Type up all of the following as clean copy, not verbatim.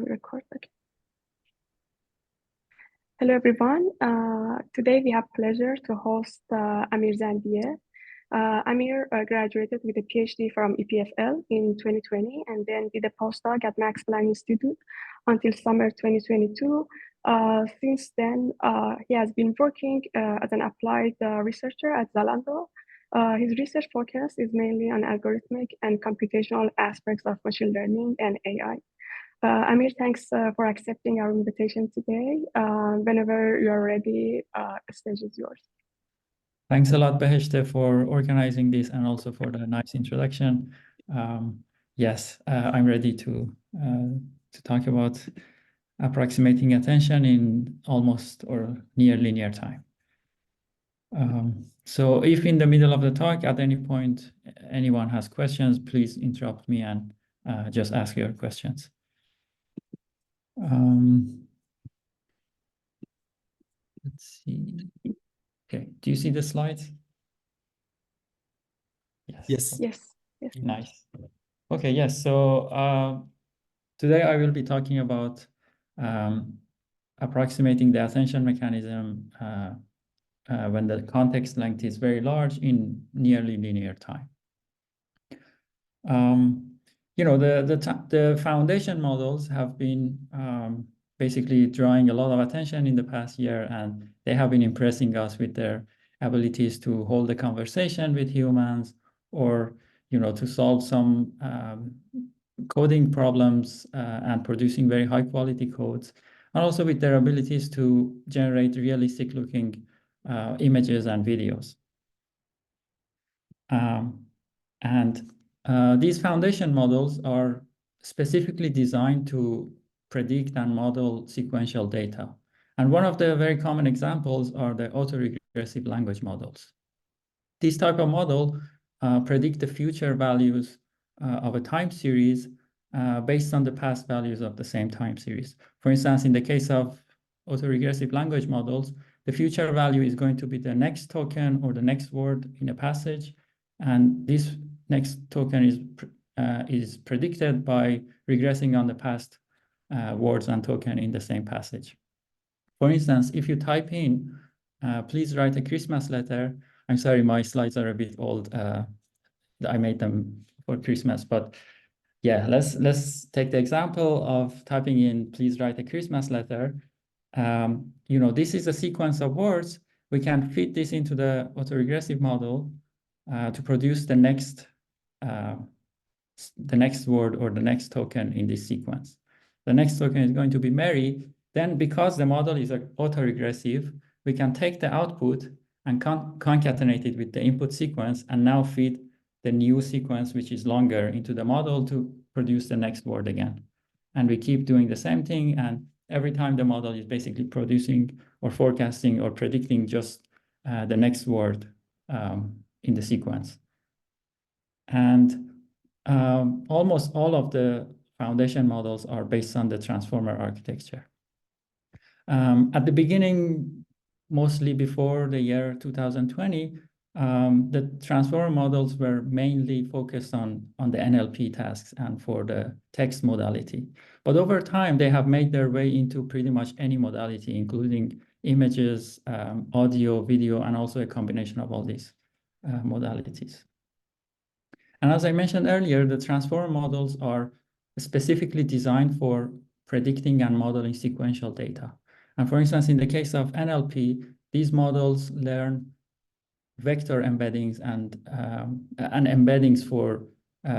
Record. Okay. Hello, everyone. Today we have pleasure to host Amir Zandieh. Amir graduated with a PhD from EPFL in 2020 and then did a postdoc at Max Planck Institute until summer 2022. Since then, he has been working as an applied researcher at Zalando. His research focus is mainly on algorithmic and computational aspects of machine learning and AI. Amir, thanks for accepting our invitation today. Whenever you're ready, the stage is yours. Thanks a lot, Beheshte, for organizing this and also for the nice introduction. Yes, I'm ready to talk about approximating attention in almost or near linear time. So if in the middle of the talk, at any point, anyone has questions, please interrupt me and just ask your questions. Let's see. Okay, do you see the slides? Yes. Nice. Okay, yes. So today I will be talking about approximating the attention mechanism when the context length is very large in nearly linear time. You know, the foundation models have been basically drawing a lot of attention in the past year, and they have been impressing us with their abilities to hold a conversation with humans, or to solve some coding problems and producing very high quality codes, and also with their abilities to generate realistic looking images and videos. These foundation models are specifically designed to predict and model sequential data. And one of the very common examples are the autoregressive language models. This type of model predict the future values of a time series based on the past values of the same time series. For instance, in the case of autoregressive language models, the future value is going to be the next token or the next word in a passage, and this next token is predicted by regressing on the past words and token in the same passage. For instance, if you type in, please write a Christmas letter. I'm sorry, my slides are a bit old. I made them for Christmas, but yeah, let's take the example of typing in, please write a Christmas letter. This is a sequence of words. We can fit this into the autoregressive model to produce the next word or the next token in this sequence. The next token is going to be Mary. Then, because the model is autoregressive, we can take the output and concatenate it with the input sequence and now feed the new sequence, which is longer, into the model to produce the next word again. And we keep doing the same thing, and every time the model is basically producing or forecasting or predicting just the next word in the sequence. And almost all of the foundation models are based on the transformer architecture. At the beginning, mostly before the year 2020, the transformer models were mainly focused on the NLP tasks and for the text modality. But over time, they have made their way into pretty much any modality, including images, audio, video, and also a combination of all these modalities. And as I mentioned earlier, the transformer models are specifically designed for predicting and modeling sequential data. And for instance, in the case of NLP, these models learn vector embeddings and embeddings for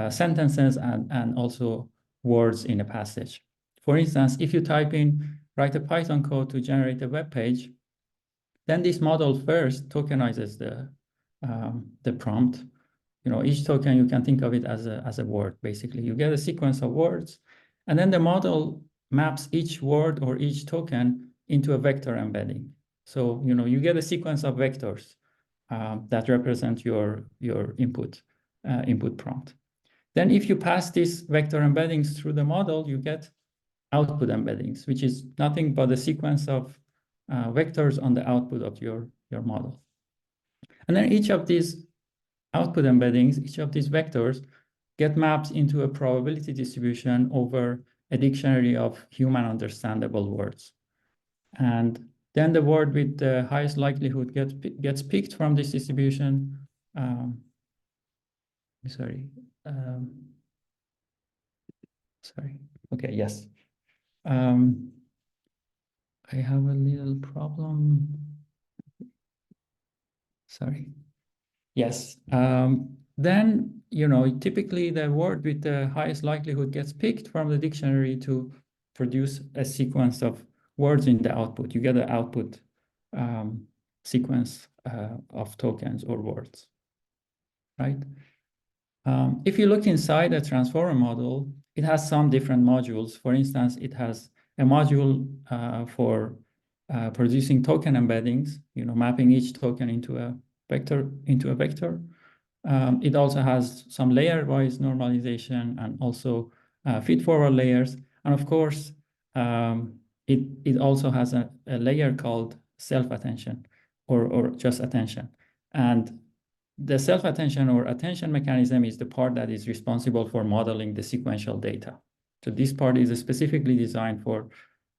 sentences and also words in a passage. For instance, if you type in, write a Python code to generate a web page, then this model first tokenizes the prompt. Each token, you can think of it as a word, basically. You get a sequence of words, and then the model maps each word or each token into a vector embedding. So, you get a sequence of vectors that represent your input prompt. Then if you pass these vector embeddings through the model, you get output embeddings, which is nothing but a sequence of vectors on the output of your model. And then each of these output embeddings, each of these vectors get mapped into a probability distribution over a dictionary of human understandable words. And then the word with the highest likelihood gets picked from this distribution. Sorry. Okay, yes. I have a little problem. Sorry. Yes. Then, typically the word with the highest likelihood gets picked from the dictionary to produce a sequence of words in the output. You get an output sequence of tokens or words, right? If you look inside a transformer model, it has some different modules. For instance, it has a module for producing token embeddings, mapping each token into a vector. It also has some layer-wise normalization and also feed-forward layers. And of course, it also has a layer called self-attention or just attention. And the self-attention or attention mechanism is the part that is responsible for modeling the sequential data. So this part is specifically designed for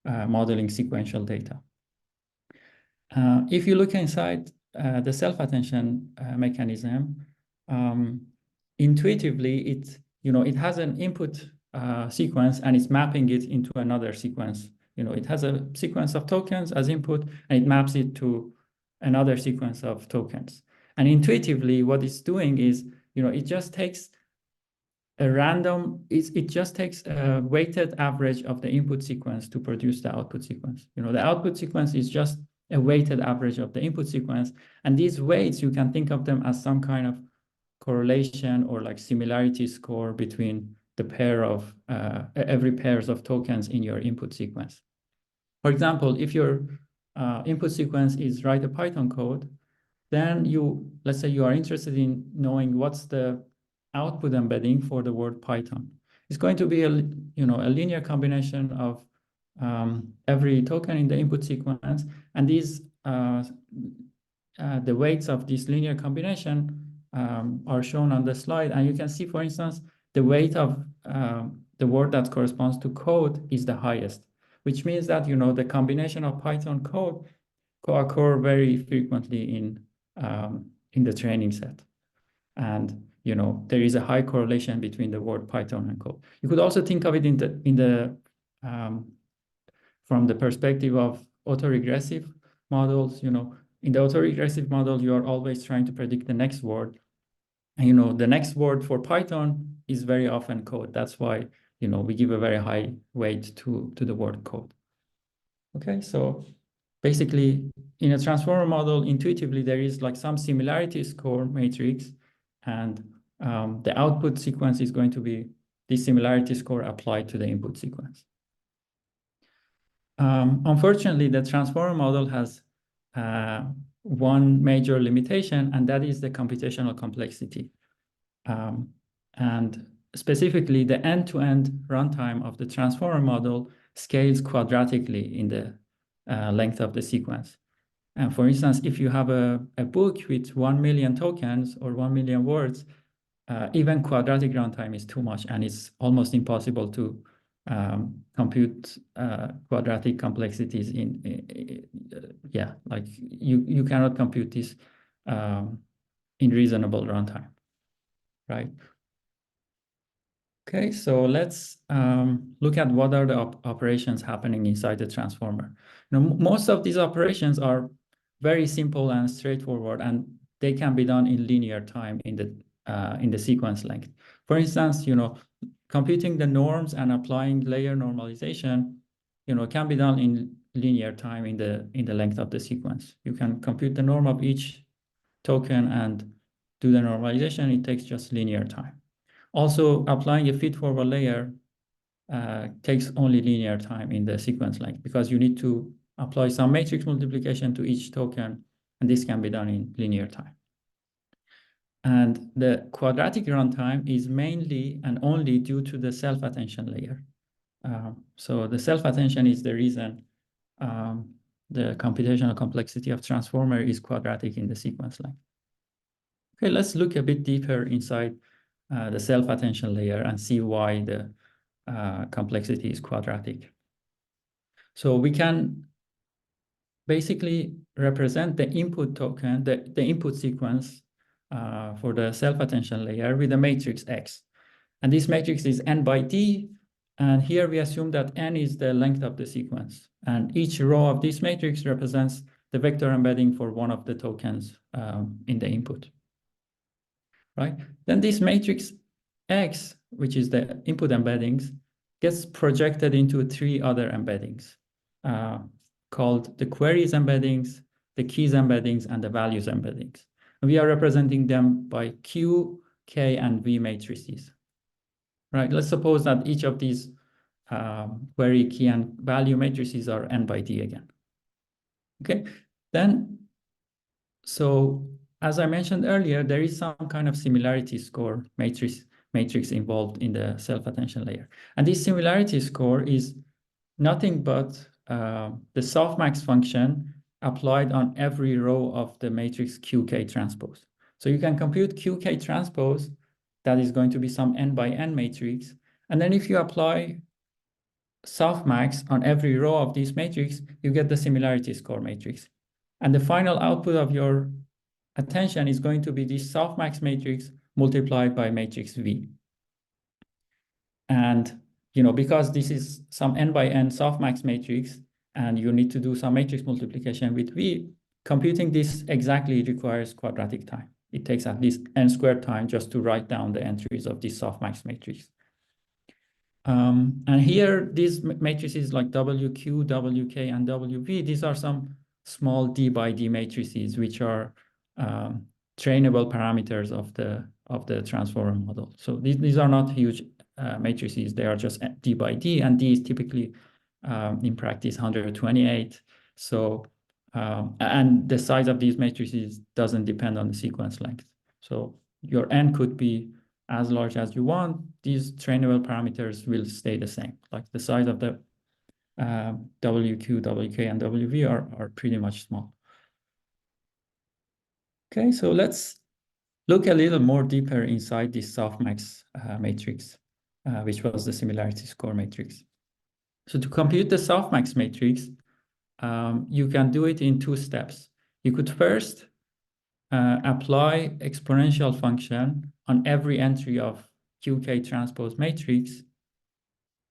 modeling sequential data. If you look inside the self-attention mechanism, intuitively, it has an input sequence and it's mapping it into another sequence. It has a sequence of tokens as input and it maps it to another sequence of tokens. And intuitively, what it's doing is, it just takes a weighted average of the input sequence to produce the output sequence. The output sequence is just a weighted average of the input sequence. And these weights, you can think of them as some kind of correlation or like similarity score between the pair of every pairs of tokens in your input sequence. For example, if your input sequence is write a Python code, then let's say you are interested in knowing what's the output embedding for the word Python. It's going to be a linear combination of every token in the input sequence, and these the weights of this linear combination are shown on the slide. And you can see, for instance, the weight of the word that corresponds to code is the highest, which means that the combination of Python code co-occur very frequently in the training set. And there is a high correlation between the word Python and code. You could also think of it from the perspective of autoregressive models. In the autoregressive model, you are always trying to predict the next word. And the next word for Python is very often code. That's why we give a very high weight to the word code. Okay, so basically, in a transformer model, intuitively, there is like some similarity score matrix, and the output sequence is going to be this similarity score applied to the input sequence. Unfortunately, the transformer model has one major limitation, and that is the computational complexity. And specifically, the end-to-end runtime of the transformer model scales quadratically in the length of the sequence. And for instance, if you have a book with 1 million tokens or 1 million words, even quadratic runtime is too much, and it's almost impossible to compute quadratic complexities like you cannot compute this in reasonable runtime, right? Okay, so let's look at what are the operations happening inside the transformer. Most of these operations are very simple and straightforward, and they can be done in linear time in the sequence length. For instance, computing the norms and applying layer normalization, can be done in linear time in the length of the sequence. You can compute the norm of each token and do the normalization. It takes just linear time. Also, applying a feed-forward layer takes only linear time in the sequence length because you need to apply some matrix multiplication to each token, and this can be done in linear time. And the quadratic runtime is mainly and only due to the self-attention layer. So the self-attention is the reason the computational complexity of transformer is quadratic in the sequence length. Okay, let's look a bit deeper inside the self-attention layer and see why the complexity is quadratic. So we can basically represent the input token, the input sequence for the self-attention layer with a matrix X. And this matrix is n by d. And here we assume that n is the length of the sequence. And each row of this matrix represents the vector embedding for one of the tokens in the input, right? Then this matrix X, which is the input embeddings, gets projected into 3 other embeddings called the queries embeddings, the keys embeddings, and the values embeddings. And we are representing them by Q, K, and V matrices, right? Let's suppose that each of these query, key, and value matrices are n by d again. Okay, then, so as I mentioned earlier, there is some kind of similarity score matrix involved in the self-attention layer. And this similarity score is nothing but the softmax function applied on every row of the matrix QK transpose. So you can compute QK transpose, that is going to be some n by n matrix. And then if you apply softmax on every row of this matrix, you get the similarity score matrix. And the final output of your attention is going to be this softmax matrix multiplied by matrix V. And because this is some n by n softmax matrix, and you need to do some matrix multiplication with V, computing this exactly requires quadratic time. It takes at least n squared time just to write down the entries of this softmax matrix. And here, these matrices like WQ, WK, and WV, these are some small d by d matrices, which are trainable parameters of the transformer model. So these are not huge matrices. They are just d by d, and d is typically in practice 128. So and the size of these matrices doesn't depend on the sequence length. So your n could be as large as you want. These trainable parameters will stay the same. Like the size of the WQ, WK, and WV are pretty much small. Okay, so let's look a little more deeper inside this softmax matrix, which was the similarity score matrix. So to compute the softmax matrix, you can do it in 2 steps. You could first apply exponential function on every entry of QK transpose matrix,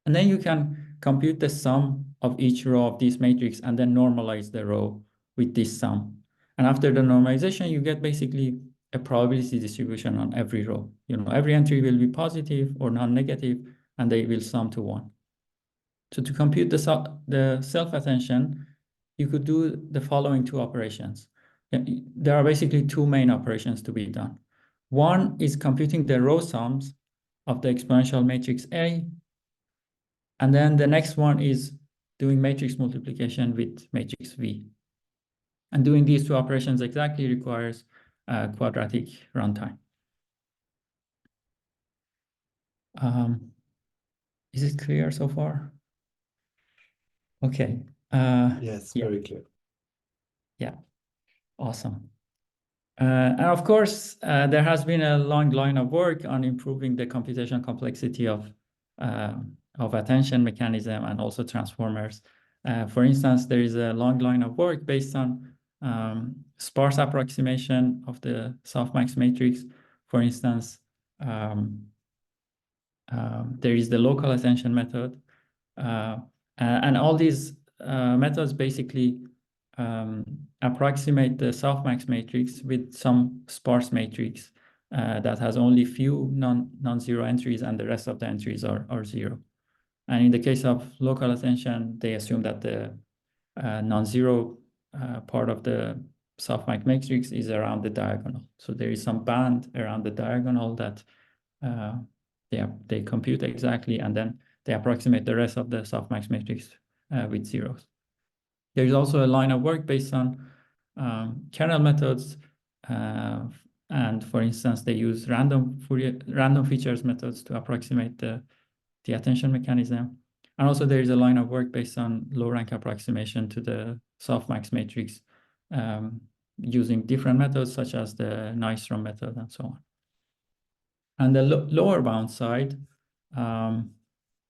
and then you can compute the sum of each row of this matrix and then normalize the row with this sum. And after the normalization, you get basically a probability distribution on every row. Every entry will be positive or non-negative, and they will sum to 1. So to compute the self-attention, you could do the following 2 operations. There are basically 2 main operations to be done. One is computing the row sums of the exponential matrix A, and then the next one is doing matrix multiplication with matrix V. And doing these 2 operations exactly requires quadratic runtime. Is it clear so far? Okay. Yes, very clear. Yeah, awesome. And of course, there has been a long line of work on improving the computational complexity of attention mechanism and also transformers. For instance, there is a long line of work based on sparse approximation of the softmax matrix. For instance, there is the local attention method. And all these methods basically approximate the softmax matrix with some sparse matrix that has only few non-zero entries, and the rest of the entries are 0. And in the case of local attention, they assume that the non-zero part of the softmax matrix is around the diagonal. So there is some band around the diagonal that they compute exactly, and then they approximate the rest of the softmax matrix with zeros. There is also a line of work based on kernel methods, and for instance, they use random features methods to approximate the attention mechanism. And also there is a line of work based on low rank approximation to the softmax matrix using different methods such as the Nystrom method and so on. And the lower bound side,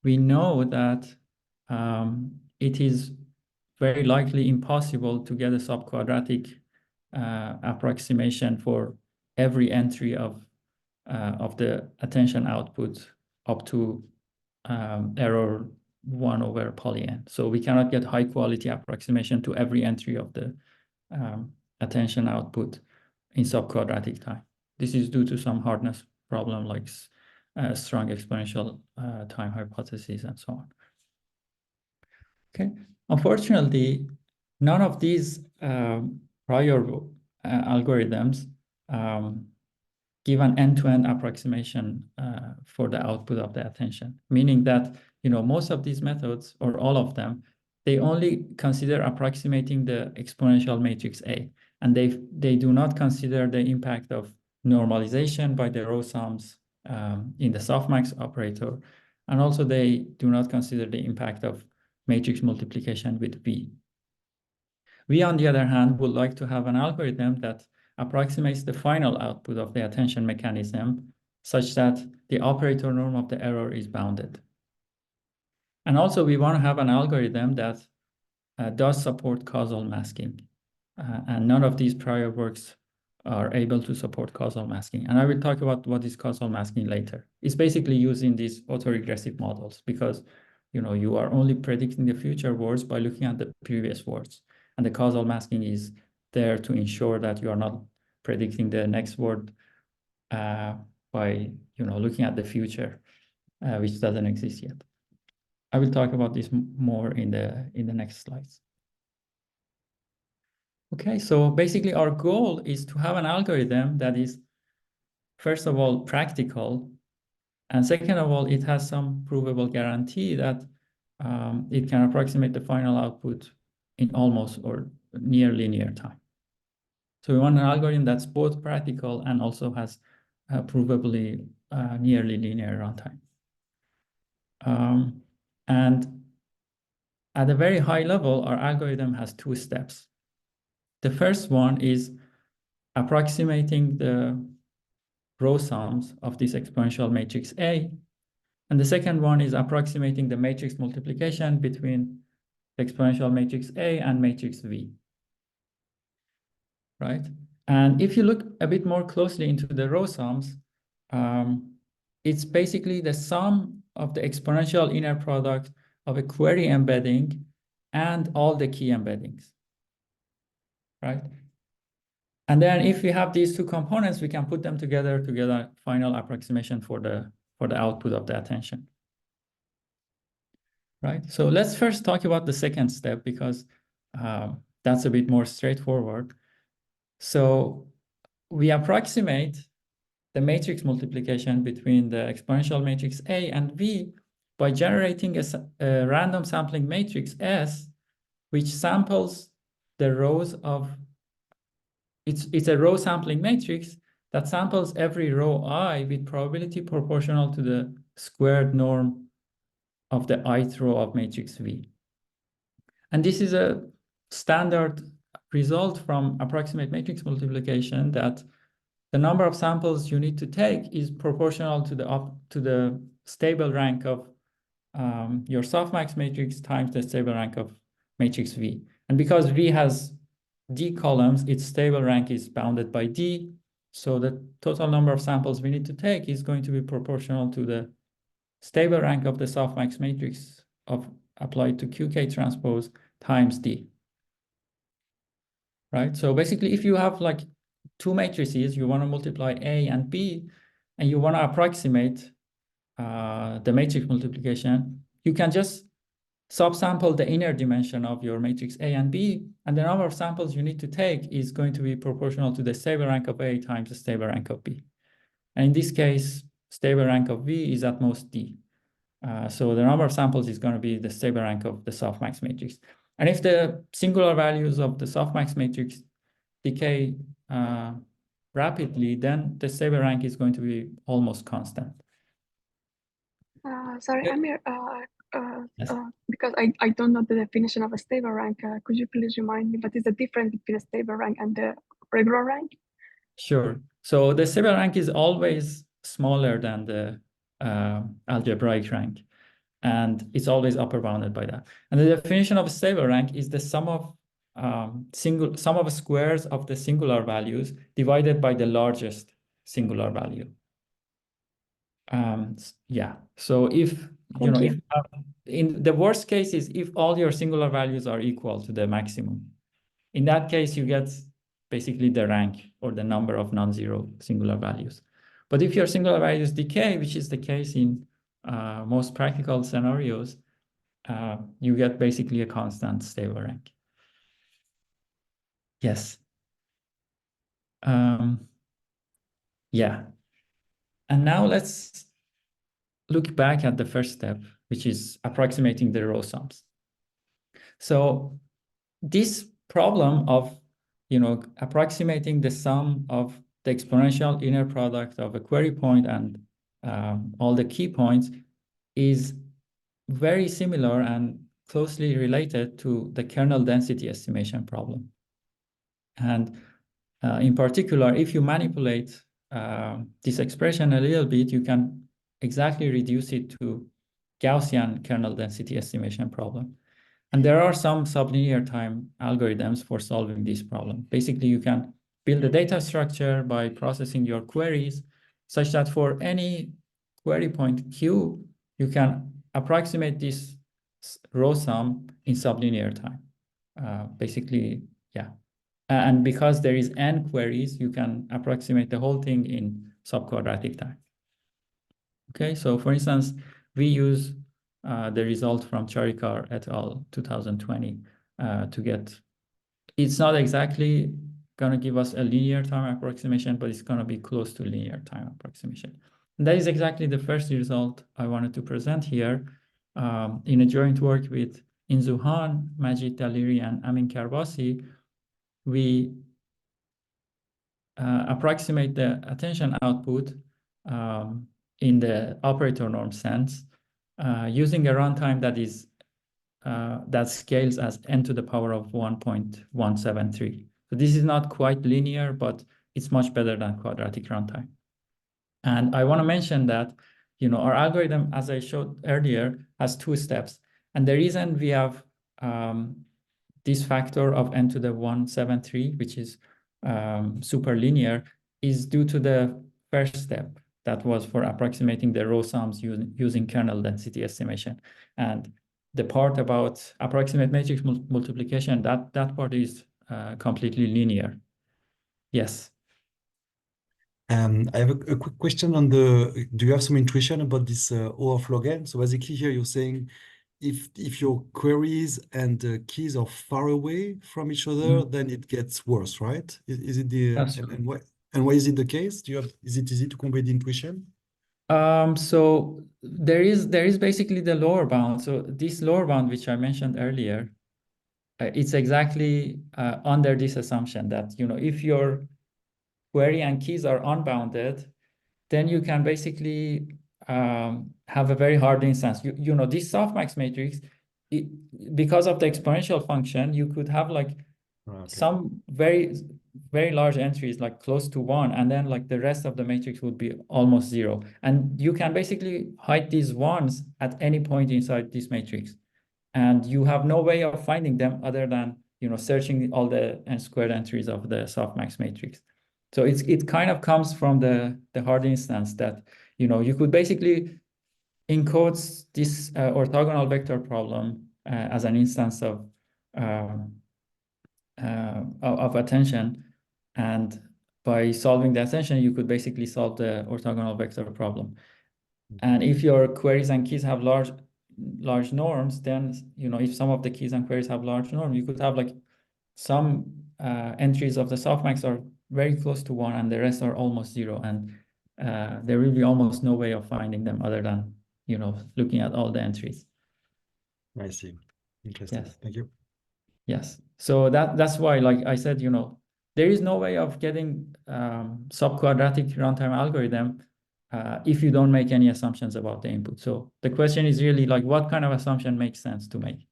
we know that it is very likely impossible to get a subquadratic approximation for every entry of the attention output up to error 1/poly(n). So we cannot get high quality approximation to every entry of the attention output in subquadratic time. This is due to some hardness problem like strong exponential time hypothesis and so on. Okay, unfortunately, none of these prior algorithms give an end-to-end approximation for the output of the attention, meaning that most of these methods, or all of them, they only consider approximating the exponential matrix A, and they do not consider the impact of normalization by the row sums in the softmax operator, and also they do not consider the impact of matrix multiplication with V. We, on the other hand, would like to have an algorithm that approximates the final output of the attention mechanism such that the operator norm of the error is bounded. And also, we want to have an algorithm that does support causal masking. And none of these prior works are able to support causal masking. And I will talk about what is causal masking later. It's basically using these autoregressive models because you are only predicting the future words by looking at the previous words. And the causal masking is there to ensure that you are not predicting the next word by looking at the future, which doesn't exist yet. I will talk about this more in the next slides. Okay, so basically our goal is to have an algorithm that is, first of all, practical, and second of all, it has some provable guarantee that it can approximate the final output in almost or near linear time. So we want an algorithm that's both practical and also has provably nearly linear runtime. And at a very high level, our algorithm has two steps. The first one is approximating the row sums of this exponential matrix A. And the second one is approximating the matrix multiplication between the exponential matrix A and matrix V. Right? And if you look a bit more closely into the row sums, it's basically the sum of the exponential inner product of a query embedding and all the key embeddings. Right? And then if we have these two components, we can put them together to get a final approximation for the output of the attention. Right? So let's first talk about the second step because that's a bit more straightforward. So we approximate the matrix multiplication between the exponential matrix A and V by generating a random sampling matrix S, which samples the rows of, it's a row sampling matrix that samples every row I with probability proportional to the squared norm of the ith row of matrix V. And this is a standard result from approximate matrix multiplication that the number of samples you need to take is proportional to the stable rank of your softmax matrix times the stable rank of matrix V. And because V has D columns, its stable rank is bounded by D. So the total number of samples we need to take is going to be proportional to the stable rank of the softmax matrix applied to QK transpose times D. Right? So basically, if you have like two matrices, you want to multiply A and B, and you want to approximate the matrix multiplication, you can just subsample the inner dimension of your matrix A and B, and the number of samples you need to take is going to be proportional to the stable rank of A times the stable rank of B. And in this case, stable rank of V is at most D. So the number of samples is going to be the stable rank of the softmax matrix. And if the singular values of the softmax matrix decay rapidly, then the stable rank is going to be almost constant. Sorry, Yeah. Amir, Yes. because I don't know the definition of a stable rank, could you please remind me what is the difference between a stable rank and the regular rank? Sure. So the stable rank is always smaller than the algebraic rank. and it's always upper bounded by that. And the definition of a stable rank is the sum of squares of the singular values divided by the largest singular value. Yeah. So if if in the worst case is if all your singular values are equal to the maximum, in that case you get basically the rank or the number of non-zero singular values. But if your singular values decay, which is the case in most practical scenarios, you get basically a constant stable rank. Yes. Yeah. And now let's look back at the first step, which is approximating the row sums. So this problem of approximating the sum of the exponential inner product of a query point and all the key points is very similar and closely related to the kernel density estimation problem. And in particular, if you manipulate this expression a little bit, you can exactly reduce it to Gaussian kernel density estimation problem. And there are some sublinear time algorithms for solving this problem. Basically, you can build a data structure by processing your queries such that for any query point Q, you can approximate this row sum in sublinear time. Basically, yeah. And because there is n queries, you can approximate the whole thing in subquadratic time. Okay, so for instance, we use the result from Charikar et al. 2020 to get, it's not exactly gonna give us a linear time approximation, but it's gonna be close to linear time approximation. And that is exactly the first result I wanted to present here in a joint work with Inzu Han, Majid Daliri, and Amin Karbasi. We approximate the attention output in the operator norm sense using a runtime that is that scales as n to the power of 1.173. So this is not quite linear, but it's much better than quadratic runtime. And I want to mention that our algorithm, as I showed earlier, has two steps. And the reason we have this factor of n to the 173, which is super linear, is due to the first step that was for approximating the row sums using kernel density estimation. And the part about approximate matrix multiplication, that part is completely linear. Yes. I have a quick question on do you have some intuition about this O of log n? So basically here you're saying if your queries and keys are far away from each other, then it gets worse, right? Is it the and why is it the case? Is it easy to convey the intuition? So there is basically the lower bound. So this lower bound, which I mentioned earlier, it's exactly under this assumption that if your query and keys are unbounded, then you can basically have a very hard instance. This softmax matrix, because of the exponential function, you could have some very, very large entries, like close to 1, and then the rest of the matrix would be almost 0. And you can basically hide these ones at any point inside this matrix. And you have no way of finding them other than searching all the n-squared entries of the softmax matrix. So it kind of comes from the hard instance that you could basically encode this orthogonal vector problem as an instance of attention, and by solving the attention, you could basically solve the orthogonal vector problem. And if your queries and keys have large norms, then if some of the keys and queries have large norms, you could have some entries of the softmax are very close to 1 and the rest are almost 0, and there will be almost no way of finding them other than looking at all the entries. I see. Interesting. Yes. Thank you. Yes. So that's why, like I said, there is no way of getting subquadratic runtime algorithm if you don't make any assumptions about the input. So the question is really what kind of assumption makes sense to make?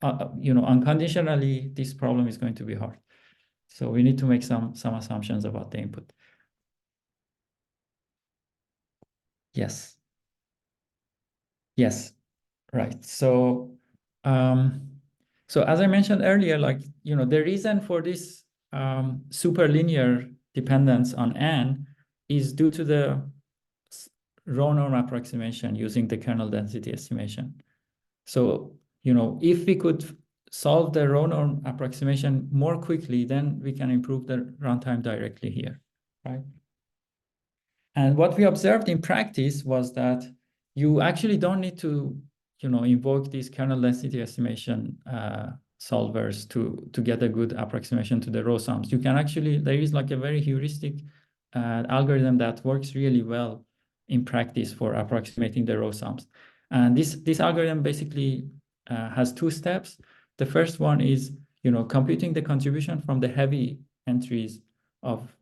Unconditionally, this problem is going to be hard. So we need to make some assumptions about the input. Yes. Yes. Right. So, so as I mentioned earlier, like, the reason for this superlinear dependence on n is due to the row norm approximation using the kernel density estimation. So, if we could solve the row norm approximation more quickly, then we can improve the runtime directly here, right? And what we observed in practice was that you actually don't need to, invoke these kernel density estimation solvers to get a good approximation to the row sums. You can actually, there is like a very heuristic algorithm that works really well in practice for approximating the row sums. And this algorithm basically has two steps. The first one is, computing the contribution from the heavy entries of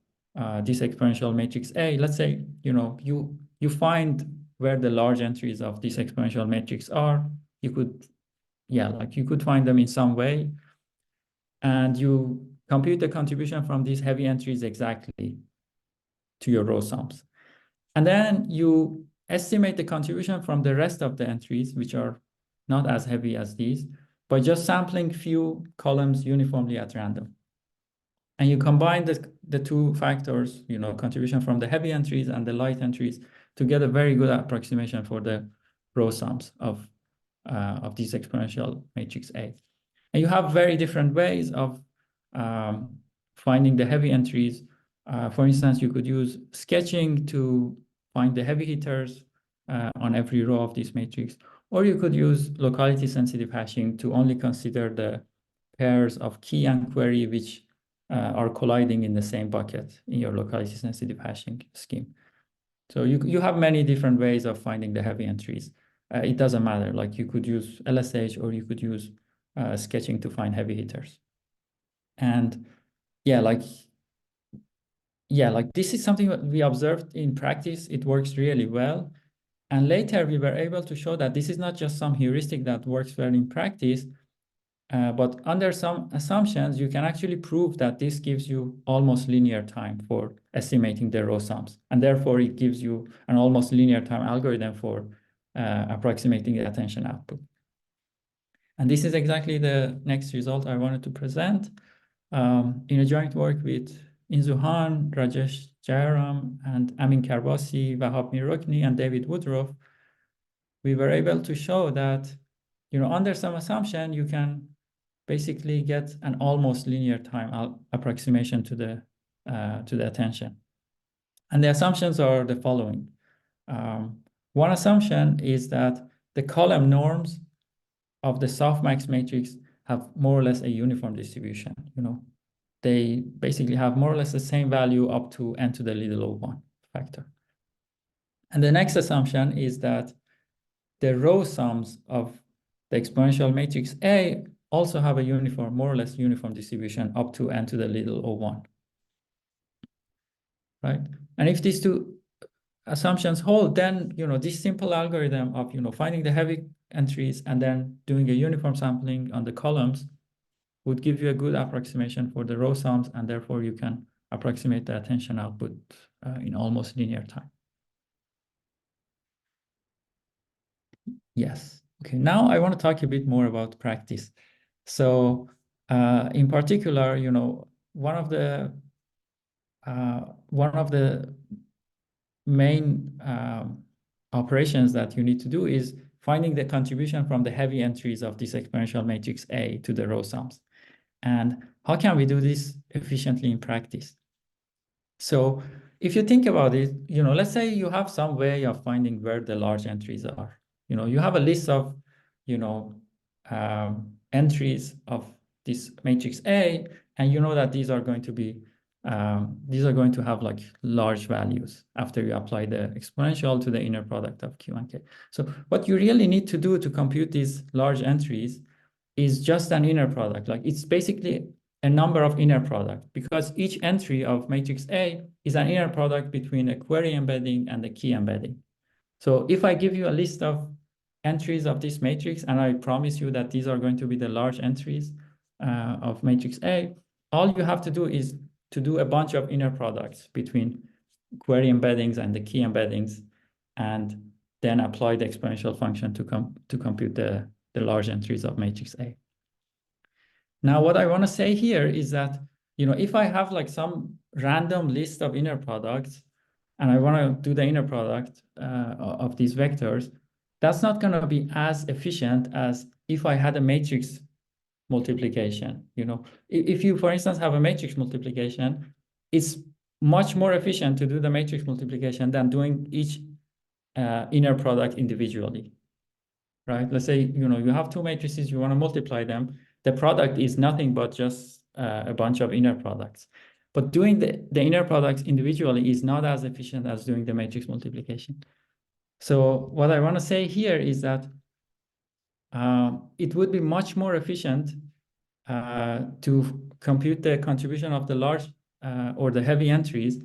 this exponential matrix A. Let's say, you find where the large entries of this exponential matrix are. You could find them in some way, and you compute the contribution from these heavy entries exactly to your row sums. And then you estimate the contribution from the rest of the entries, which are not as heavy as these, by just sampling few columns uniformly at random. And you combine the two factors, contribution from the heavy entries and the light entries, to get a very good approximation for the row sums of this exponential matrix A. And you have very different ways of finding the heavy entries. For instance, you could use sketching to find the heavy hitters on every row of this matrix, or you could use locality sensitive hashing to only consider the pairs of key and query which are colliding in the same bucket in your locality sensitive hashing scheme. So you have many different ways of finding the heavy entries. It doesn't matter, like you could use LSH or you could use sketching to find heavy hitters. And like this is something that we observed in practice. It works really well. And later we were able to show that this is not just some heuristic that works well in practice, but under some assumptions, you can actually prove that this gives you almost linear time for estimating the row sums. And therefore, it gives you an almost linear time algorithm for approximating the attention output. And this is exactly the next result I wanted to present. In a joint work with Inzuhan, Rajesh Jayaram, and Amin Karbasi, Wahab Mirokni, and David Woodruff, we were able to show that, under some assumption, you can basically get an almost linear time approximation to the attention. And the assumptions are the following. One assumption is that the column norms of the softmax matrix have more or less a uniform distribution. They basically have more or less the same value up to n to the little o1 factor. And the next assumption is that the row sums of the exponential matrix A also have a uniform, more or less uniform distribution up to n to the little o1, right? And if these two assumptions hold, then, this simple algorithm of, finding the heavy entries and then doing a uniform sampling on the columns would give you a good approximation for the row sums, and therefore you can approximate the attention output in almost linear time. Yes. Okay, now I want to talk a bit more about practice. So in particular, one of the main operations that you need to do is finding the contribution from the heavy entries of this exponential matrix A to the row sums. And how can we do this efficiently in practice? So if you think about it, let's say you have some way of finding where the large entries are. You have a list of, entries of this matrix A, and you know that these are going to have like large values after you apply the exponential to the inner product of Q and K. So what you really need to do to compute these large entries is just an inner product. Like it's basically a number of inner product, because each entry of matrix A is an inner product between a query embedding and a key embedding. So if I give you a list of entries of this matrix, and I promise you that these are going to be the large entries of matrix A, all you have to do is to do a bunch of inner products between query embeddings and the key embeddings. And then apply the exponential function to compute the large entries of matrix A. Now, what I want to say here is that, if I have like some random list of inner products and I want to do the inner product of these vectors, that's not going to be as efficient as if I had a matrix multiplication. If you, for instance, have a matrix multiplication, it's much more efficient to do the matrix multiplication than doing each inner product individually, right? Let's say, you have two matrices, you want to multiply them. The product is nothing but just a bunch of inner products. But doing the inner products individually is not as efficient as doing the matrix multiplication. So what I want to say here is that it would be much more efficient to compute the contribution of the large or the heavy entries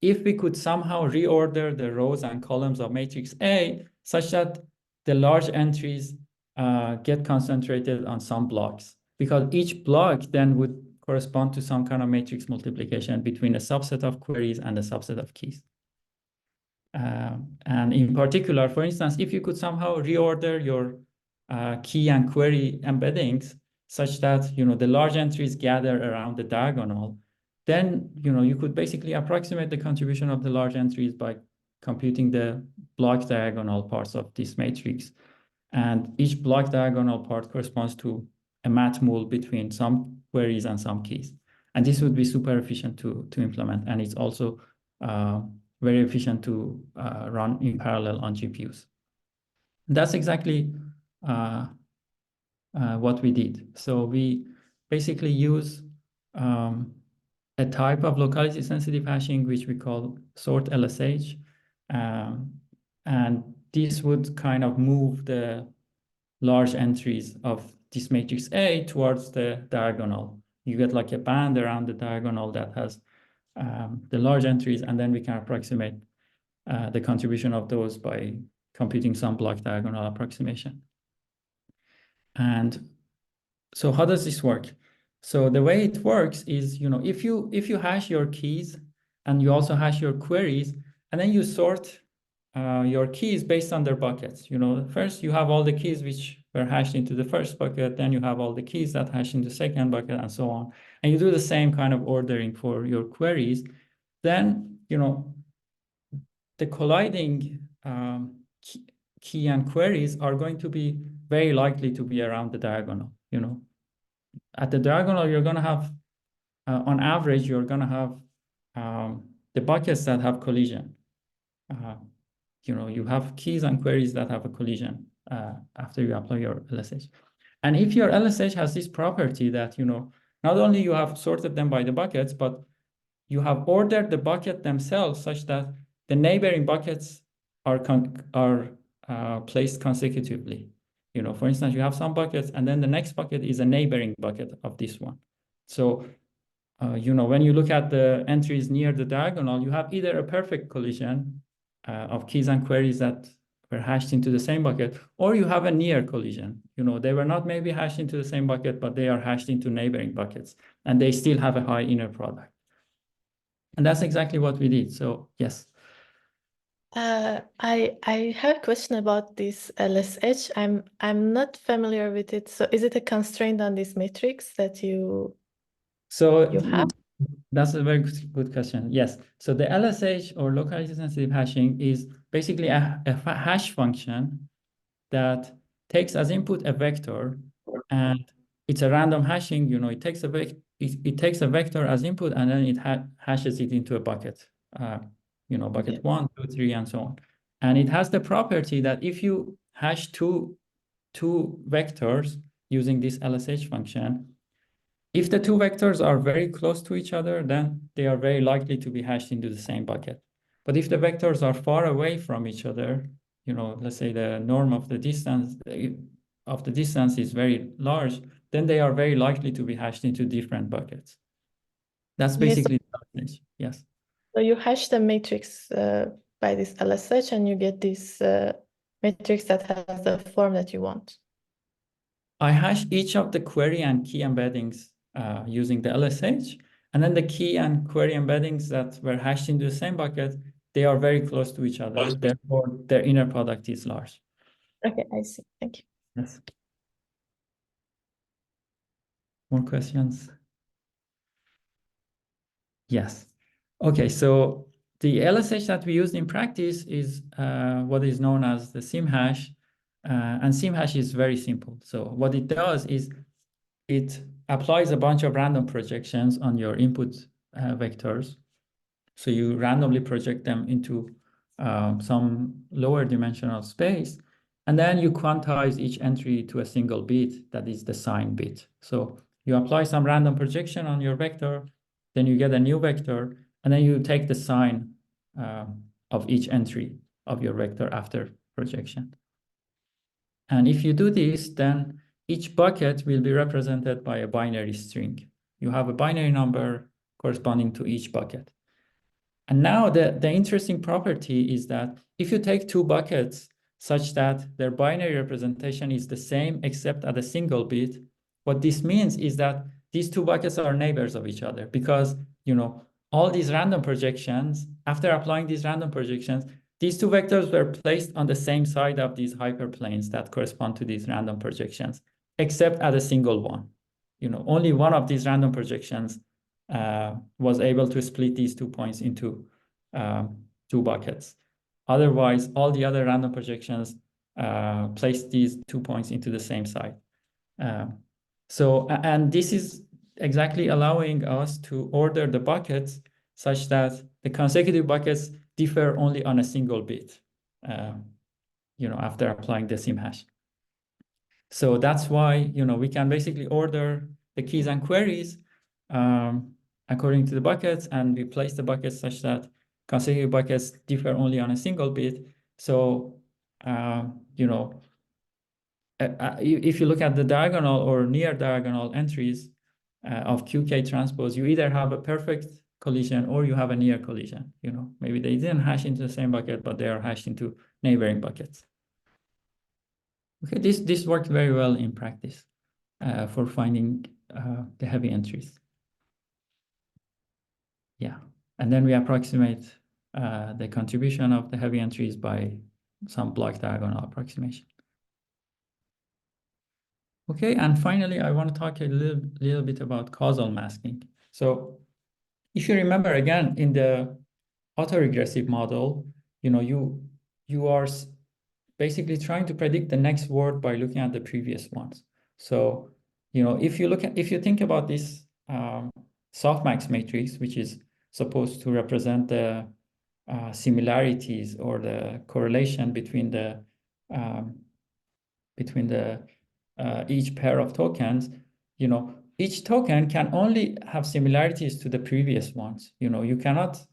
if we could somehow reorder the rows and columns of matrix A such that the large entries get concentrated on some blocks, because each block then would correspond to some kind of matrix multiplication between a subset of queries and a subset of keys. And in particular, for instance, if you could somehow reorder your key and query embeddings such that the large entries gather around the diagonal, then you could basically approximate the contribution of the large entries by computing the block diagonal parts of this matrix. And each block diagonal part corresponds to a matmul between some queries and some keys. And this would be super efficient to implement. And it's also very efficient to run in parallel on GPUs. And that's exactly what we did. So we basically use a type of locality sensitive hashing, which we call sort LSH. And this would kind of move the large entries of this matrix A towards the diagonal. You get like a band around the diagonal that has the large entries, and then we can approximate the contribution of those by computing some block diagonal approximation. And so how does this work? So the way it works is, if you hash your keys and you also hash your queries, and then you sort your keys based on their buckets. First you have all the keys which were hashed into the first bucket, then you have all the keys that hash in the second bucket, and so on. And you do the same kind of ordering for your queries. Then, the colliding key and queries are going to be very likely to be around the diagonal. At the diagonal, you're going to have, on average, you're going to have the buckets that have collision. You have keys and queries that have a collision after you apply your LSH. And if your LSH has this property that, not only you have sorted them by the buckets, but you have ordered the bucket themselves such that the neighboring buckets are placed consecutively. For instance, you have some buckets, and then the next bucket is a neighboring bucket of this one. So, when you look at the entries near the diagonal, you have either a perfect collision of keys and queries that were hashed into the same bucket, or you have a near collision. They were not maybe hashed into the same bucket, but they are hashed into neighboring buckets, and they still have a high inner product. And that's exactly what we did. So yes. I have a question about this LSH. I'm not familiar with it. So is it a constraint on this matrix that you have? That's a very good question. Yes. So the LSH, or locality sensitive hashing, is basically a hash function that takes as input a vector, and it's a random hashing. It takes a vector as input, and then it hashes it into a bucket. Bucket 1, 2, 3, and so on. And it has the property that if you hash two vectors using this LSH function, if the two vectors are very close to each other, then they are very likely to be hashed into the same bucket. But if the vectors are far away from each other, let's say the norm of the distance is very large, then they are very likely to be hashed into different buckets. That's basically the LSH. Yes. So you hash the matrix by this LSH, and you get this matrix that has the form that you want. I hash each of the query and key embeddings using the LSH, and then the key and query embeddings that were hashed into the same bucket, they are very close to each other. Therefore, their inner product is large. Okay, I see. Thank you. Yes. More questions? Yes. Okay, so the LSH that we use in practice is what is known as the SIM hash. And SIM hash is very simple. So what it does is it applies a bunch of random projections on your input vectors. So you randomly project them into some lower dimensional space, and then you quantize each entry to a single bit, that is the sign bit. So you apply some random projection on your vector, then you get a new vector, and then you take the sign of each entry of your vector after projection. And if you do this, then each bucket will be represented by a binary string. You have a binary number corresponding to each bucket. And now the interesting property is that if you take two buckets such that their binary representation is the same except at a single bit, what this means is that these two buckets are neighbors of each other, because all these random projections, after applying these random projections, these two vectors were placed on the same side of these hyperplanes that correspond to these random projections, except at a single one. Only one of these random projections was able to split these 2 points into two buckets. Otherwise, all the other random projections place these 2 points into the same side. And this is exactly allowing us to order the buckets such that the consecutive buckets differ only on a single bit, after applying the SIM hash. So that's why, we can basically order the keys and queries according to the buckets, and we place the buckets such that consecutive buckets differ only on a single bit. So, if you look at the diagonal or near diagonal entries of QK transpose, you either have a perfect collision or you have a near collision. Maybe they didn't hash into the same bucket, but they are hashed into neighboring buckets. Okay, this worked very well in practice for finding the heavy entries. Yeah, and then we approximate the contribution of the heavy entries by some block diagonal approximation. Okay, and finally, I want to talk a little bit about causal masking. So if you remember again, in the autoregressive model, you are basically trying to predict the next word by looking at the previous ones. So, if you think about this softmax matrix, which is supposed to represent the similarities or the correlation between each pair of tokens, each token can only have similarities to the previous ones. You cannot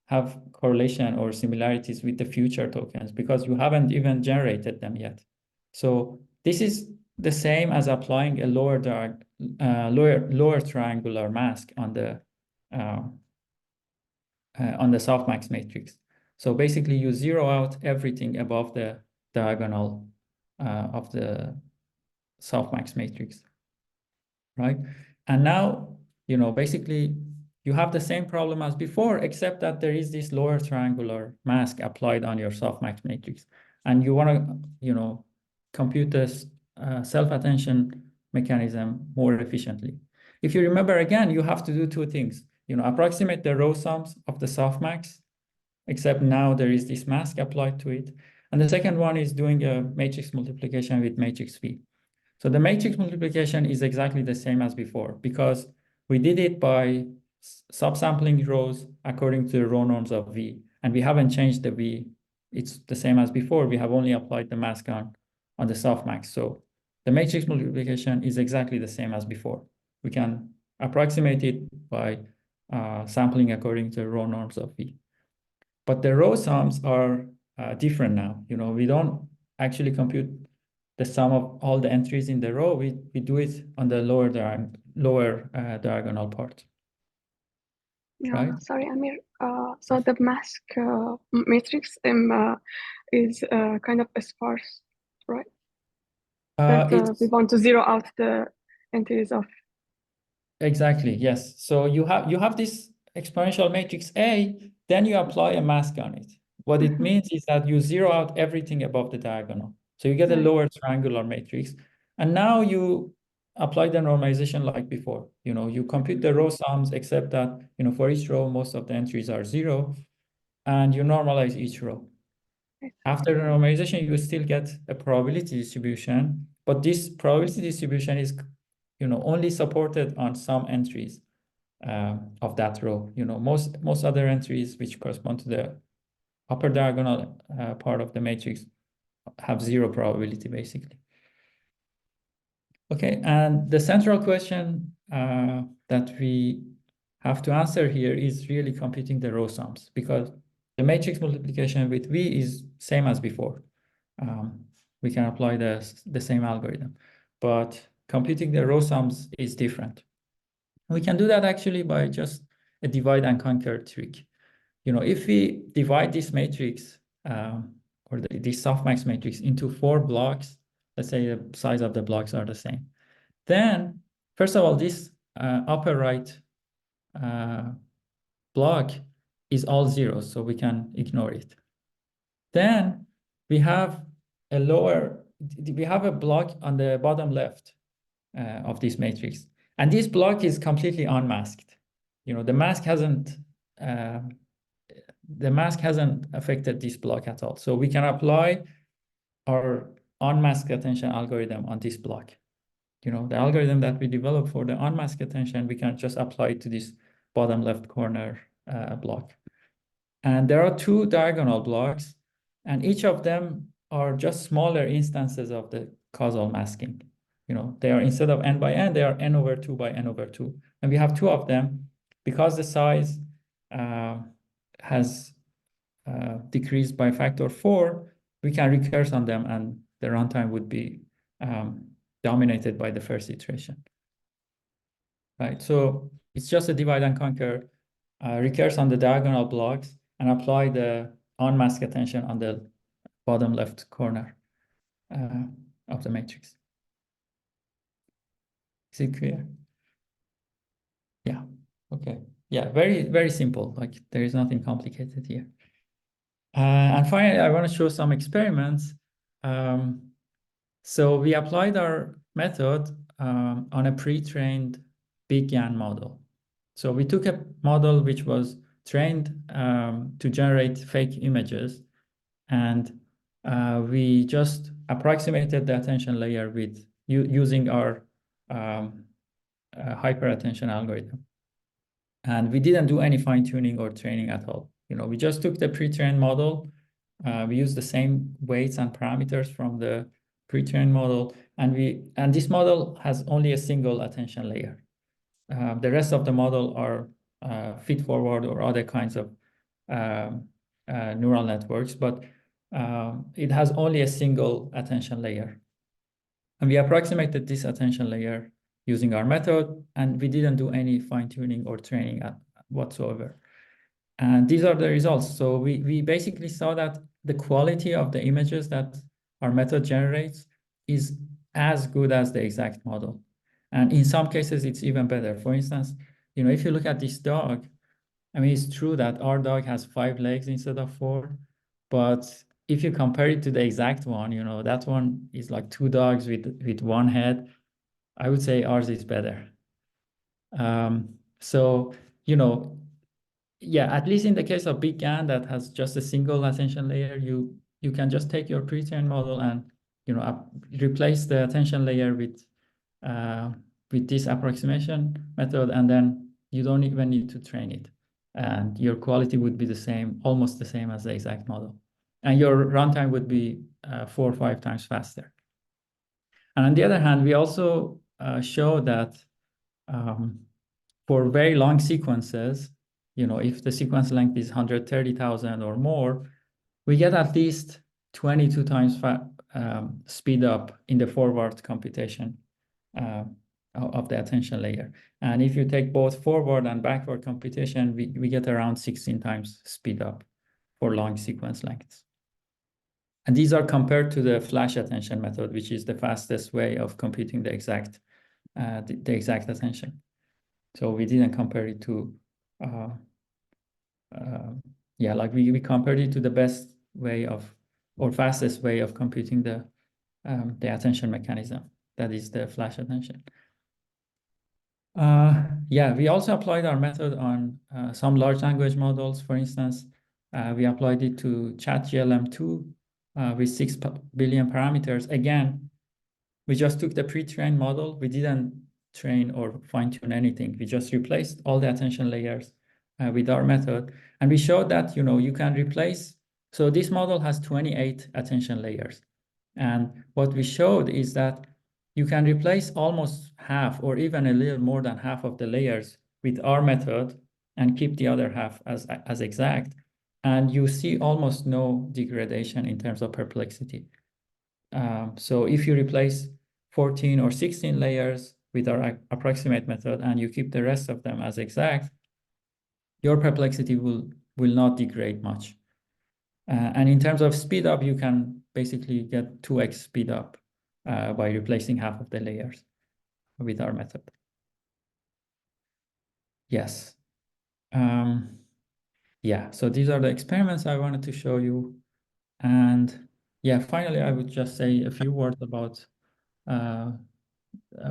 have correlation or similarities with the future tokens because you haven't even generated them yet. So this is the same as applying a lower triangular mask on the softmax matrix. So basically, you zero out everything above the diagonal of the softmax matrix, right? And now, basically, you have the same problem as before, except that there is this lower triangular mask applied on your softmax matrix. And you want to, compute this self-attention mechanism more efficiently. If you remember again, you have to do two things. Approximate the row sums of the softmax, except now there is this mask applied to it. And the second one is doing a matrix multiplication with matrix V. So the matrix multiplication is exactly the same as before because we did it by subsampling rows according to the row norms of V, and we haven't changed the V. It's the same as before. We have only applied the mask on the softmax. So the matrix multiplication is exactly the same as before. We can approximate it by sampling according to the row norms of V. But the row sums are different now. We don't actually compute the sum of all the entries in the row. We do it on the lower diagonal part. Yeah, right? sorry, Amir. So the mask matrix is kind of sparse, right? That we want to zero out the entries of. Exactly, yes. So you have this exponential matrix A then you apply a mask on it. What it means is that you zero out everything above the diagonal. So you get a lower triangular matrix. And now you apply the normalization like before. You compute the row sums, except that, for each row, most of the entries are 0, and you normalize each row. After the normalization, you still get a probability distribution, but this probability distribution is, only supported on some entries of that row. Most other entries which correspond to the upper diagonal part of the matrix have 0 probability, basically. Okay, and the central question that we have to answer here is really computing the row sums, because the matrix multiplication with V is same as before. We can apply the same algorithm, but computing the row sums is different. We can do that actually by just a divide and conquer trick. If we divide this matrix or this softmax matrix into 4 blocks, let's say the size of the blocks are the same, then first of all, this upper right block is all zeros, so we can ignore it. Then we have a block on the bottom left of this matrix, and this block is completely unmasked. The mask hasn't affected this block at all. So we can apply our unmasked attention algorithm on this block. The algorithm that we developed for the unmasked attention, we can just apply it to this bottom left corner block. And there are 2 diagonal blocks, and each of them are just smaller instances of the causal masking. They are, instead of n by n, they are n over 2 by n over 2. And we have 2 of them. Because the size has decreased by a factor 4, we can recurse on them, and the runtime would be dominated by the first iteration. Right, so it's just a divide and conquer, recurse on the diagonal blocks, and apply the unmasked attention on the bottom left corner of the matrix. Is it clear? Yeah, okay. Yeah, very, very simple. Like, there is nothing complicated here. And finally, I want to show some experiments. So we applied our method on a pre-trained big GAN model. So we took a model which was trained to generate fake images, and we just approximated the attention layer with using our hyperattention algorithm. And we didn't do any fine-tuning or training at all. We just took the pre-trained model. We used the same weights and parameters from the pre-trained model, and this model has only a single attention layer. The rest of the model are feed-forward or other kinds of neural networks, but it has only a single attention layer. And we approximated this attention layer using our method, and we didn't do any fine-tuning or training whatsoever. And these are the results. So we basically saw that the quality of the images that our method generates is as good as the exact model. And in some cases, it's even better. For instance, if you look at this dog, I mean, it's true that our dog has 5 legs instead of 4, but if you compare it to the exact one, that one is like 2 dogs with 1 head. I would say ours is better. So, yeah, at least in the case of big GAN that has just a single attention layer, you can just take your pre-trained model and replace the attention layer with this approximation method, and then you don't even need to train it, and your quality would be the same, almost the same as the exact model, and your runtime would be 4 or 5 times faster. And on the other hand, we also show that for very long sequences, if the sequence length is 130,000 or more, we get at least 22 times speed up in the forward computation of the attention layer. And if you take both forward and backward computation, we get around 16 times speed up for long sequence lengths. And these are compared to the FlashAttention method, which is the fastest way of computing the exact attention. So we didn't compare it to yeah, like we compared it to the best way of, or fastest way of computing the attention mechanism. That is the FlashAttention. Yeah, we also applied our method on some large language models. For instance, we applied it to ChatGLM2 with 6 billion parameters. Again, we just took the pre-trained model. We didn't train or fine-tune anything. We just replaced all the attention layers with our method. And we showed that, you know, you can replace, so this model has 28 attention layers. And what we showed is that you can replace almost half or even a little more than half of the layers with our method and keep the other half as exact. And you see almost no degradation in terms of perplexity. So if you replace 14 or 16 layers with our approximate method and you keep the rest of them as exact, your perplexity will not degrade much. And in terms of speed up, you can basically get 2x speed up by replacing half of the layers with our method. Yes. Yeah, so these are the experiments I wanted to show you. And yeah, finally, I would just say a few words about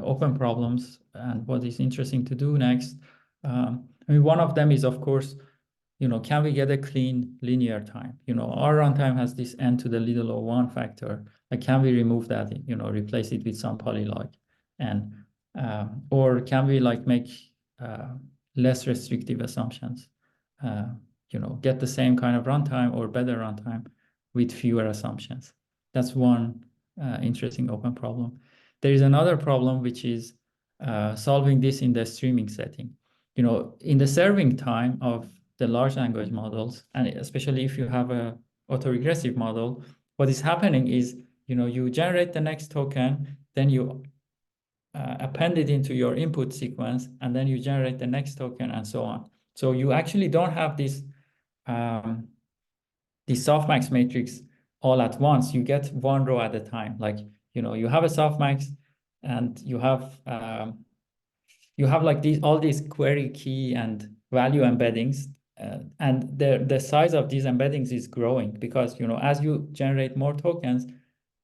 open problems and what is interesting to do next. I mean, one of them is, of course, you know, can we get a clean linear time? You know, our runtime has this n to the little o1 factor. Like, can we remove that, you know, replace it with some polylog? And, or can we like make less restrictive assumptions? You know, get the same kind of runtime or better runtime with fewer assumptions. That's one interesting open problem. There is another problem, which is solving this in the streaming setting. You know, in the serving time of the large language models, and especially if you have a autoregressive model, what is happening is, you know, you generate the next token, then you append it into your input sequence, and then you generate the next token and so on. So you actually don't have this softmax matrix all at once. You get one row at a time. Like, you know, you have a softmax and you have like all these query key and value embeddings, and the size of these embeddings is growing because, you know, as you generate more tokens,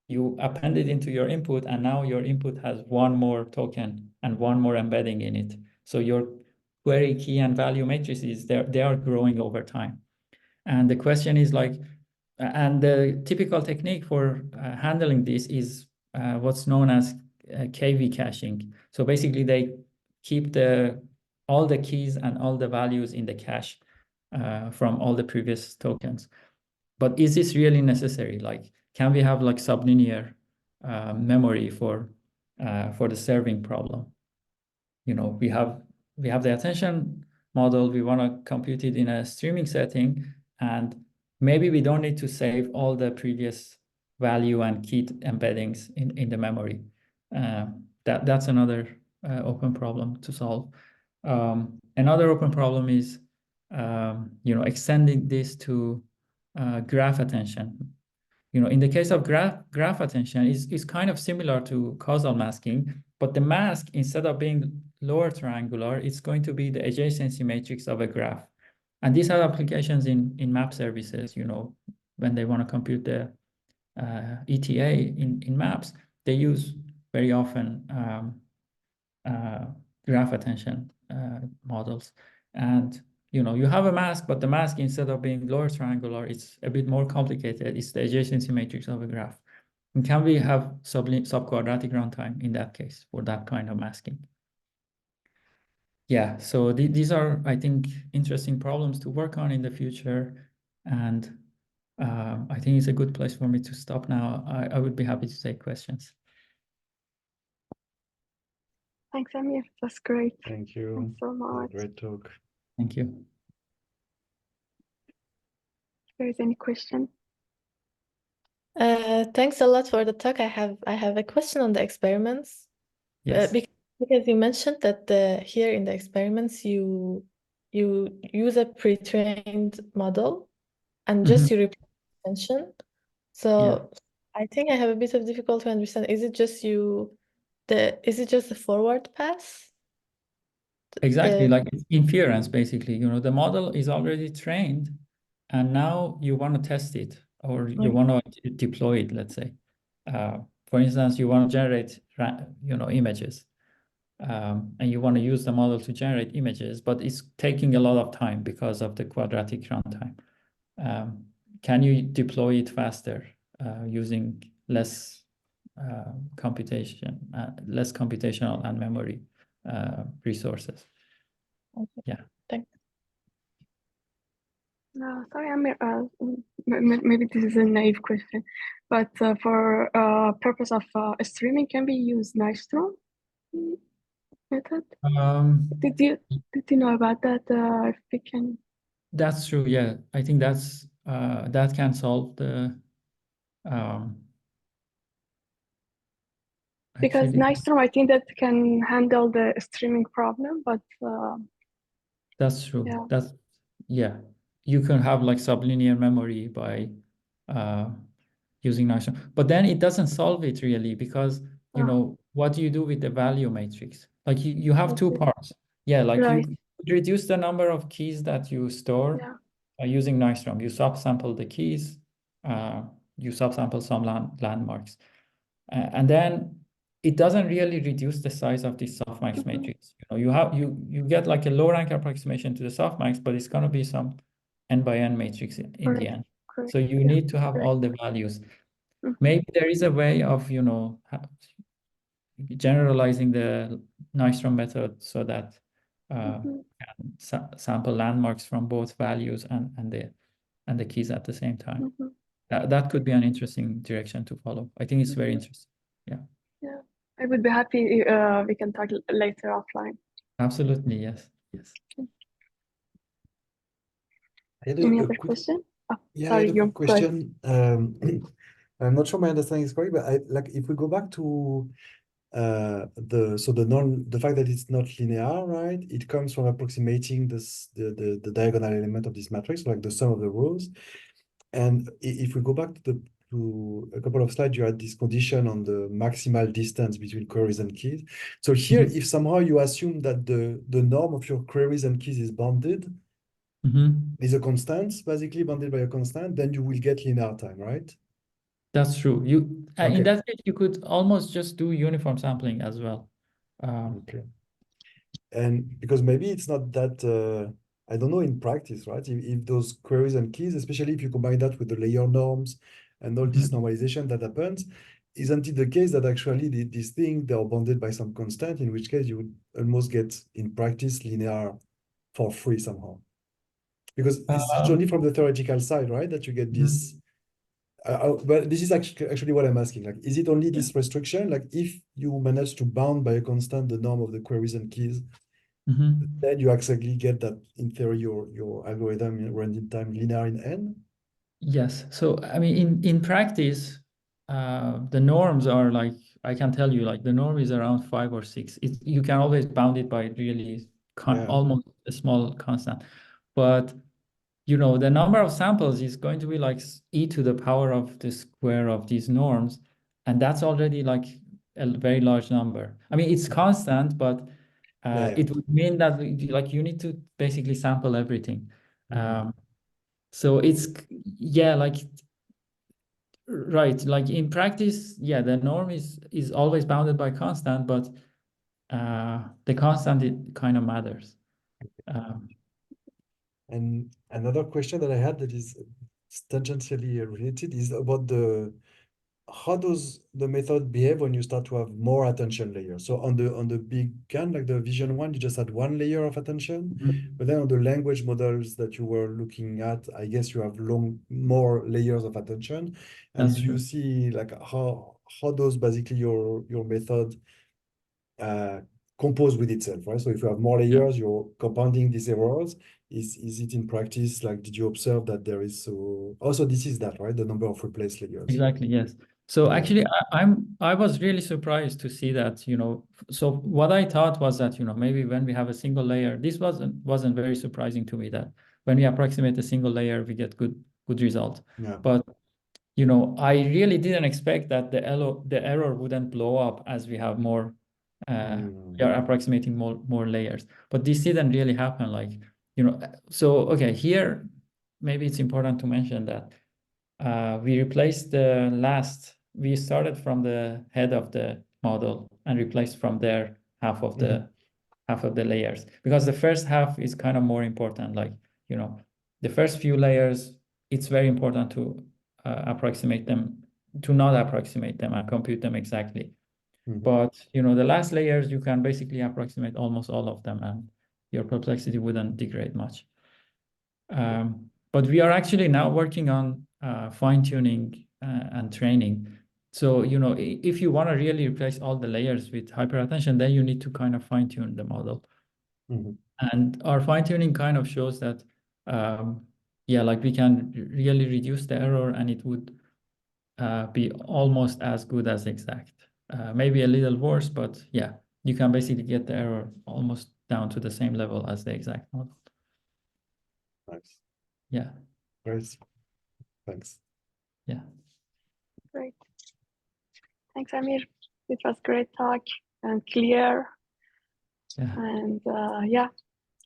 you append it into your input, and now your input has one more token and one more embedding in it. So your query key and value matrices, they are growing over time. And the question is like, and the typical technique for handling this is what's known as KV caching. So basically they keep all the keys and all the values in the cache from all the previous tokens. But is this really necessary? Like, can we have like sublinear memory for the serving problem? You know, we have the attention model. We want to compute it in a streaming setting, and maybe we don't need to save all the previous value and key embeddings in the memory. That's another open problem to solve. Another open problem is you know, extending this to graph attention. You know, in the case of graph attention, is kind of similar to causal masking, but the mask, instead of being lower triangular, it's going to be the adjacency matrix of a graph. And these have applications in map services. You know, when they want to compute the ETA in maps, they use very often graph attention models. And you know, you have a mask, but the mask, instead of being lower triangular, it's a bit more complicated. It's the adjacency matrix of a graph. And can we have subquadratic runtime in that case for that kind of masking? Yeah, so these are, I think, interesting problems to work on in the future. And I think it's a good place for me to stop now. I would be happy to take questions. Thanks, Amir. That's great. Thank you. Thanks so much. Great talk. Thank you. If there is any question. Thanks a lot for the talk. I have a question on the experiments. Yes. Because you mentioned that here in the experiments you use a pre-trained model and just you replace attention. So I think I have a bit of difficulty to understand. Is it just the forward pass? Exactly, like it's inference, basically. You know, the model is already trained, and now you want to test it, or you Right. want to deploy it, let's say. For instance, you want to generate, images, and you want to use the model to generate images, but it's taking a lot of time because of the quadratic runtime. Can you deploy it faster using less less computational and memory resources? Okay. Yeah. Thanks. Sorry, Amir, maybe this is a naive question, but for purpose of streaming, can we use Nystrom method? Did you know about that? If we can. That's true. Yeah, I think that's that can solve the Because actually. Nystrom, I think that can handle the streaming problem, but That's true. yeah. You can have like sublinear memory by using Nystrom, but then it doesn't solve it really, because what do you do with the value matrix? Like you have two parts. Yeah, like Right. you reduce the number of keys that you store using Nystrom. You subsample the keys, you subsample some landmarks, and then it doesn't really reduce the size of this softmax matrix. You get like a low rank approximation to the softmax, but it's going to be some n by n matrix in the end. Correct. So you need to have all the values. Maybe there is a way of generalizing the Nystrom method so that can sample landmarks from both values and the keys at the same time. That could be an interesting direction to follow. I think it's very interesting. Yeah. Yeah, I would be happy we can talk later offline. Absolutely, yes. Any other question? Yeah, sorry, I had a quick question. I'm not sure my understanding is correct, but if we go back to the fact that it's not linear, right? It comes from approximating the diagonal element of this matrix, like the sum of the rows. And if we go back to a couple of slides, you had this condition on the maximal distance between queries and keys. So here, if somehow you assume that the norm of your queries and keys is bounded, is a constant, basically bounded by a constant, then you will get linear time, right? That's true. In that case, you could almost just do uniform sampling as well. Okay. And because maybe it's not that, I don't know in practice, right? If those queries and keys, especially if you combine that with the layer norms and all this normalization that happens, isn't it the case that actually these things, they are bounded by some constant, in which case you would almost get in practice linear for free somehow? Because it's only from the theoretical side, right, that you get this. But this is actually what I'm asking. Like, is it only this restriction? Like, if you manage to bound by a constant the norm of the queries and keys, then you actually get that, in theory, your algorithm in random time linear in n? Yes. So, I mean, in practice, the norms are like, I can tell you, like the norm is around 5 or 6. You can always bound it by really almost a small constant. But, the number of samples is going to be like e to the power of the square of these norms. And that's already like a very large number. I mean, it's constant, but it would mean that like you need to basically sample everything. So it's, like, right, like in practice, the norm is always bounded by constant, but the constant, it kind of matters. And another question that I had that is tangentially related is about how does the method behave when you start to have more attention layers? So on the big GAN, like the vision one, you just had one layer of attention, but then on the language models that you were looking at, I guess you have more layers of attention. And That's do you true. see like how does basically your method compose with itself, right? So if you have more layers, you're compounding these errors. Is it in practice, like, did you observe that there is also this is that, right? The number of replaced layers. Exactly, yes. So actually, I was really surprised to see that, so what I thought was that, maybe when we have a single layer, this wasn't very surprising to me, that when we approximate a single layer, we get good result. But I really didn't expect that the error wouldn't blow up as we have more, we are approximating more layers. But this didn't really happen. Like, so okay, here maybe it's important to mention that we replaced we started from the head of the model and replaced from there half of the layers, because the first half is kind of more important. Like, you know, the first few layers, it's very important to approximate them, to not approximate them and compute them exactly. But, you know, the last layers, you can basically approximate almost all of them and your perplexity wouldn't degrade much. But we are actually now working on fine-tuning and training. So, you know, if you want to really replace all the layers with hyperattention, then you need to kind of fine-tune the model. And our fine-tuning kind of shows that, yeah, like we can really reduce the error and it would be almost as good as exact. Maybe a little worse, but yeah, you can basically get the error almost down to the same level as the exact model. Nice. Yeah. Great. Thanks. Yeah. Great. Thanks, Amir. It was great talk and clear. Yeah. And yeah,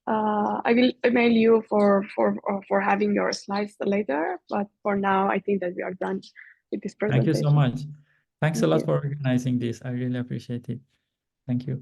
I will email you for having your slides later. But for now, I think that we are done with this Thank you presentation. so much. Thanks a Thank lot you. for organizing this. I really appreciate it. Thank you.